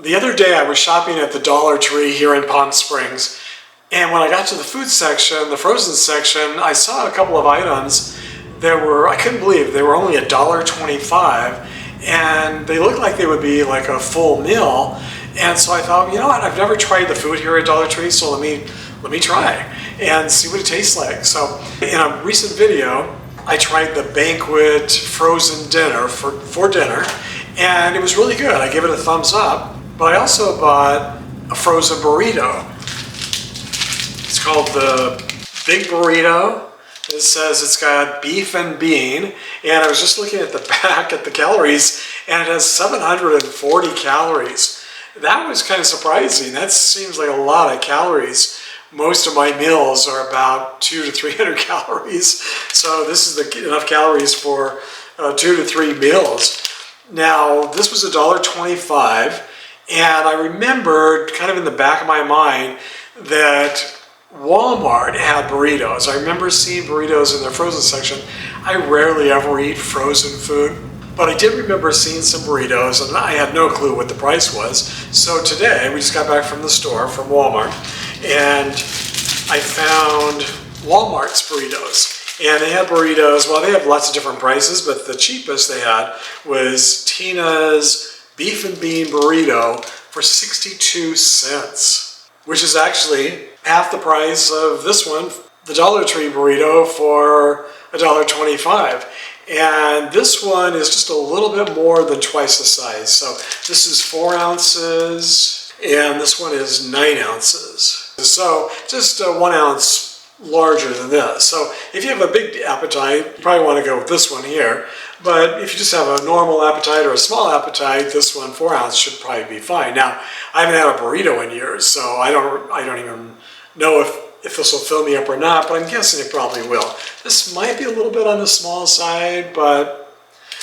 The other day I was shopping at the Dollar Tree here in Palm Springs, and when I got to the food section, the frozen section, I saw a couple of items that were, I couldn't believe, they were only $1.25, and they looked like they would be like a full meal. And so I thought, you know what, I've never tried the food here at Dollar Tree, so let me try and see what it tastes like. So in a recent video, I tried the Banquet frozen dinner for dinner, and it was really good. I give it a thumbs up. But I also bought a frozen burrito. It's called the Big Burrito. It says it's got beef and bean, and I was just looking at the back at the calories, and it has 740 calories. That was kind of surprising. That seems like a lot of calories. Most of my meals are about 200 to 300 calories, so this is enough calories for 2 to 3 meals. Now, this was $1.25. And I remembered kind of in the back of my mind that Walmart had burritos. I remember seeing burritos in their frozen section. I rarely ever eat frozen food, but I did remember seeing some burritos, and I had no clue what the price was. So today, we just got back from the store, from Walmart, and I found Walmart's burritos. And they had burritos, well, they have lots of different prices, but the cheapest they had was Tina's beef and bean burrito for 62 cents, which is actually half the price of this one, the Dollar Tree burrito, for $1.25. And this one is just a little bit more than twice the size. So this is 4 ounces, and this one is 9 ounces. So just 1 ounce larger than this. So if you have a big appetite, you probably want to go with this one here. But if you just have a normal appetite or a small appetite, this one, 4 ounce, should probably be fine. Now, I haven't had a burrito in years, so I don't even know if this will fill me up or not, but I'm guessing it probably will. This might be a little bit on the small side, but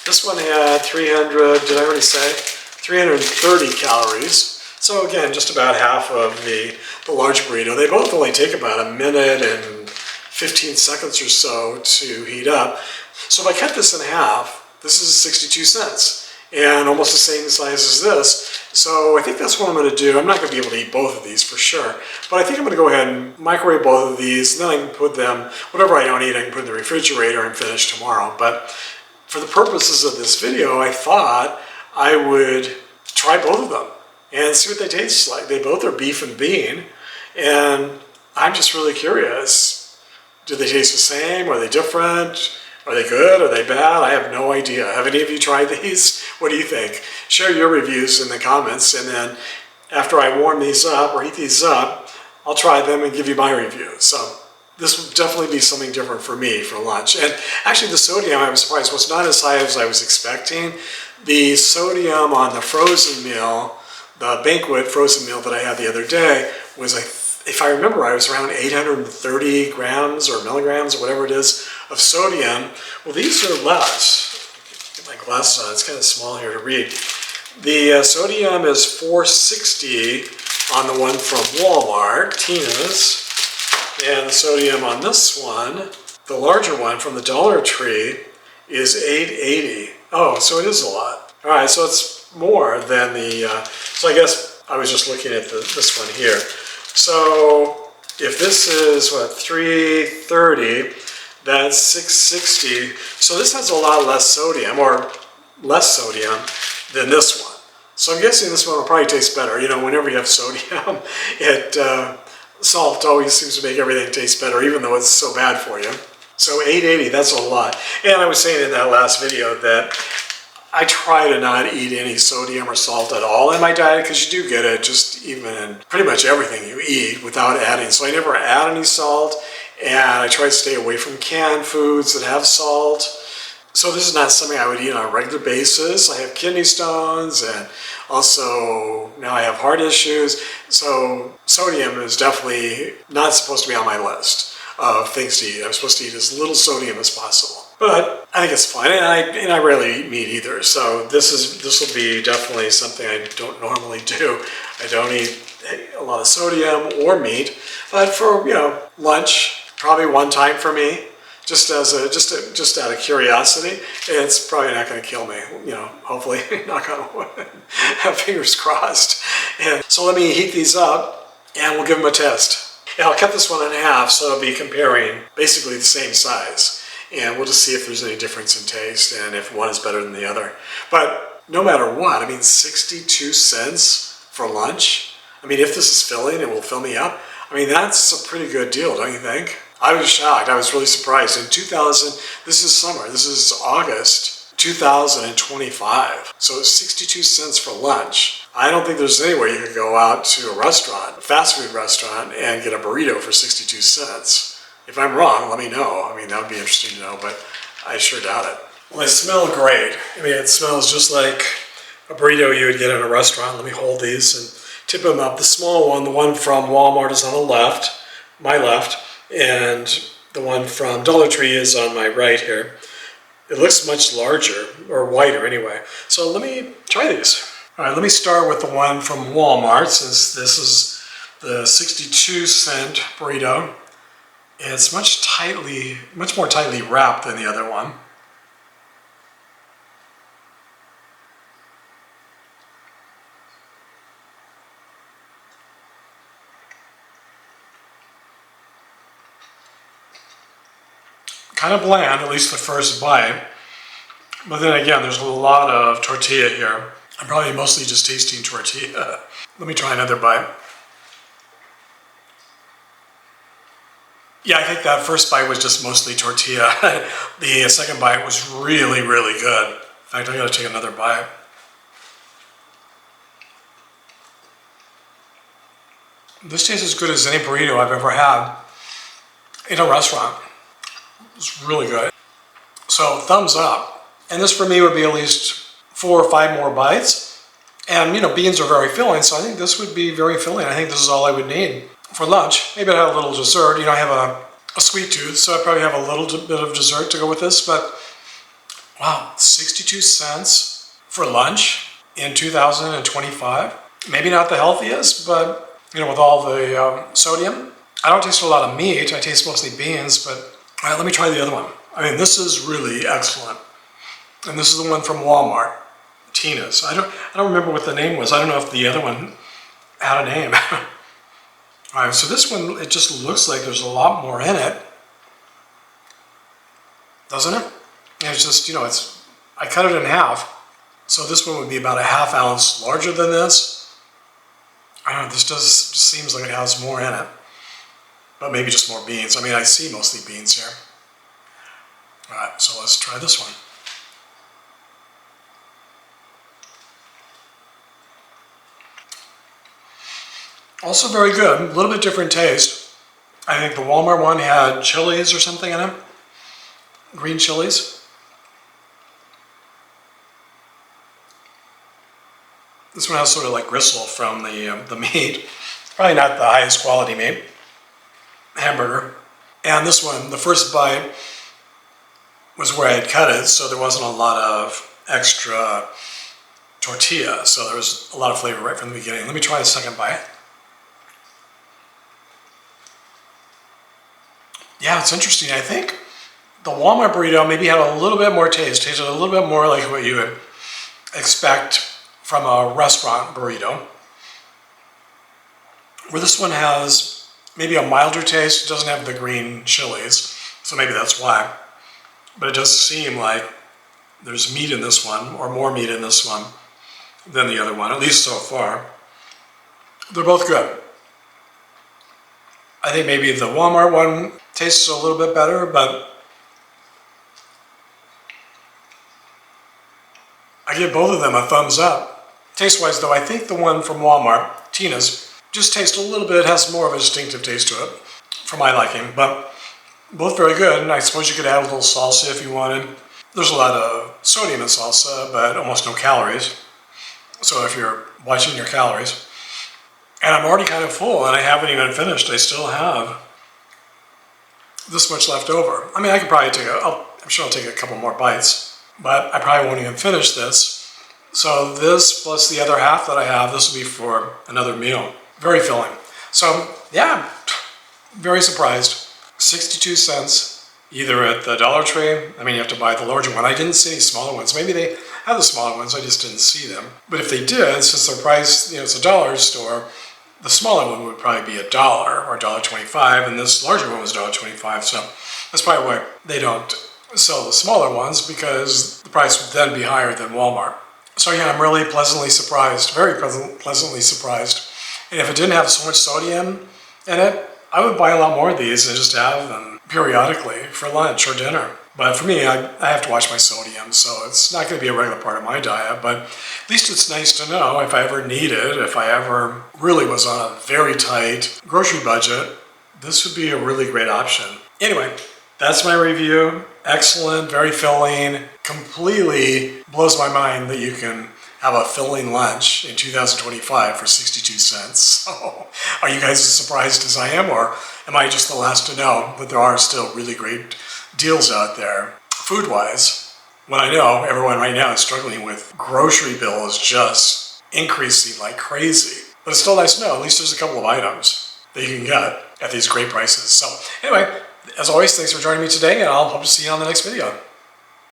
this one had 300, did I already say? 330 calories. So again, just about half of the large burrito. They both only take about a minute and 15 seconds or so to heat up. So if I cut this in half, this is 62 cents and almost the same size as this. So I think that's what I'm going to do. I'm not going to be able to eat both of these for sure, but I think I'm going to go ahead and microwave both of these, and then I can put them, whatever I don't eat, I can put in the refrigerator and finish tomorrow. But for the purposes of this video, I thought I would try both of them and see what they taste like. They both are beef and bean, and I'm just really curious. Do they taste the same? Are they different? Are they good? Are they bad? I have no idea. Have any of you tried these? What do you think? Share your reviews in the comments, and then after I warm these up or heat these up, I'll try them and give you my review. So this would definitely be something different for me for lunch. And actually the sodium, I was surprised, was not as high as I was expecting. The sodium on the frozen meal, the Banquet frozen meal that I had the other day, was, if I remember right, it was around 830 grams or milligrams or whatever it is of sodium. Well, these are less. Get my glasses on, it's kind of small here to read. The sodium is 460 on the one from Walmart, Tina's, and the sodium on this one, the larger one from the Dollar Tree, is 880. Oh, so it is a lot. All right, so it's more than the, so I guess I was just looking at this one here. So if this is, what, 330, that's 660. So this has a lot less sodium, or less sodium, than this one. So I'm guessing this one will probably taste better. You know, whenever you have sodium, salt always seems to make everything taste better, even though it's so bad for you. So 880, that's a lot. And I was saying in that last video that I try to not eat any sodium or salt at all in my diet, because you do get it just even in pretty much everything you eat without adding. So I never add any salt, and I try to stay away from canned foods that have salt. So this is not something I would eat on a regular basis. I have kidney stones, and also now I have heart issues. So sodium is definitely not supposed to be on my list of things to eat. I'm supposed to eat as little sodium as possible. But I think it's fine, and I rarely eat meat either. So this will be definitely something I don't normally do. I don't eat a lot of sodium or meat, but for lunch, probably one time for me. just out of curiosity. It's probably not going to kill me, you know, hopefully, knock on wood, fingers crossed. And so let me heat these up and we'll give them a test. And I'll cut this one in half so I'll be comparing basically the same size. And we'll just see if there's any difference in taste and if one is better than the other. But no matter what, I mean, 62 cents for lunch. I mean, if this is filling, it will fill me up. I mean, that's a pretty good deal, don't you think? I was shocked. I was really surprised. In 2000, this is summer, this is August 2025. So 62 cents for lunch. I don't think there's any way you could go out to a restaurant, a fast food restaurant, and get a burrito for 62 cents. If I'm wrong, let me know. I mean, that would be interesting to know, but I sure doubt it. Well, they smell great. I mean, it smells just like a burrito you would get at a restaurant. Let me hold these and tip them up. The small one, the one from Walmart, is on the left, my left, and the one from Dollar Tree is on my right here. It looks much larger, or wider anyway. So let me try these. All right, let me start with the one from Walmart, since this is the 62 cent burrito. It's much more tightly wrapped than the other one. Kind of bland, at least the first bite. But then again, there's a lot of tortilla here. I'm probably mostly just tasting tortilla. Let me try another bite. Yeah, I think that first bite was just mostly tortilla. The second bite was really, really good. In fact, I gotta take another bite. This tastes as good as any burrito I've ever had in a restaurant. It's really good. So thumbs up. And this for me would be at least 4 or 5 more bites. And you know, beans are very filling, so I think this would be very filling. I think this is all I would need for lunch. Maybe I'd have a little dessert. You know, I have a sweet tooth, so I probably have a little bit of dessert to go with this, but wow, 62 cents for lunch in 2025. Maybe not the healthiest, but you know, with all the sodium. I don't taste a lot of meat, I taste mostly beans, but all right, let me try the other one. I mean, this is really excellent. And this is the one from Walmart, Tina's. I don't remember what the name was. I don't know if the other one had a name. All right, so this one, it just looks like there's a lot more in it. Doesn't it? And it's just, you know, I cut it in half. So this one would be about a ½ ounce larger than this. I don't know, this just seems like it has more in it. But maybe just more beans. I mean, I see mostly beans here. All right, so let's try this one. Also very good, a little bit different taste. I think the Walmart one had chilies or something in it. Green chilies. This one has sort of like gristle from the meat. Probably not the highest quality meat. Hamburger. And this one, the first bite was where I had cut it, so there wasn't a lot of extra tortilla, so there was a lot of flavor right from the beginning. Let me try the second bite. Yeah, it's interesting. I think the Walmart burrito maybe had a little bit more taste, tasted a little bit more like what you would expect from a restaurant burrito. Where this one has maybe a milder taste, it doesn't have the green chilies, so maybe that's why. But it does seem like there's meat in this one, or more meat in this one than the other one, at least so far. They're both good. I think maybe the Walmart one tastes a little bit better, but I give both of them a thumbs up. Taste-wise though, I think the one from Walmart, Tina's, just tastes a little bit, has more of a distinctive taste to it, for my liking, but both very good, and I suppose you could add a little salsa if you wanted. There's a lot of sodium in salsa, but almost no calories. So if you're watching your calories. And I'm already kind of full, and I haven't even finished. I still have this much left over. I mean, I could probably I'm sure I'll take a couple more bites, but I probably won't even finish this. So this plus the other half that I have, this will be for another meal. Very filling. So yeah, very surprised. 62 cents either at the Dollar Tree. I mean, you have to buy the larger one. I didn't see any smaller ones. Maybe they have the smaller ones, I just didn't see them. But if they did, since their price, it's a dollar store, the smaller one would probably be $1 or $1.25, and this larger one was $1.25. So that's probably why they don't sell the smaller ones, because the price would then be higher than Walmart. So yeah, I'm really pleasantly surprised, very pleasantly surprised. And if it didn't have so much sodium in it, I would buy a lot more of these and just have them periodically for lunch or dinner. But for me, I have to watch my sodium, so it's not going to be a regular part of my diet. But at least it's nice to know if I ever need it, if I ever really was on a very tight grocery budget, this would be a really great option. Anyway, that's my review. Excellent, very filling, completely blows my mind that you can have a filling lunch in 2025 for 62 cents. So are you guys as surprised as I am, or am I just the last to know that there are still really great deals out there food-wise, when I know everyone right now is struggling with grocery bills just increasing like crazy? But it's still nice to know at least there's a couple of items that you can get at these great prices. So anyway, as always, thanks for joining me today, and I'll hope to see you on the next video.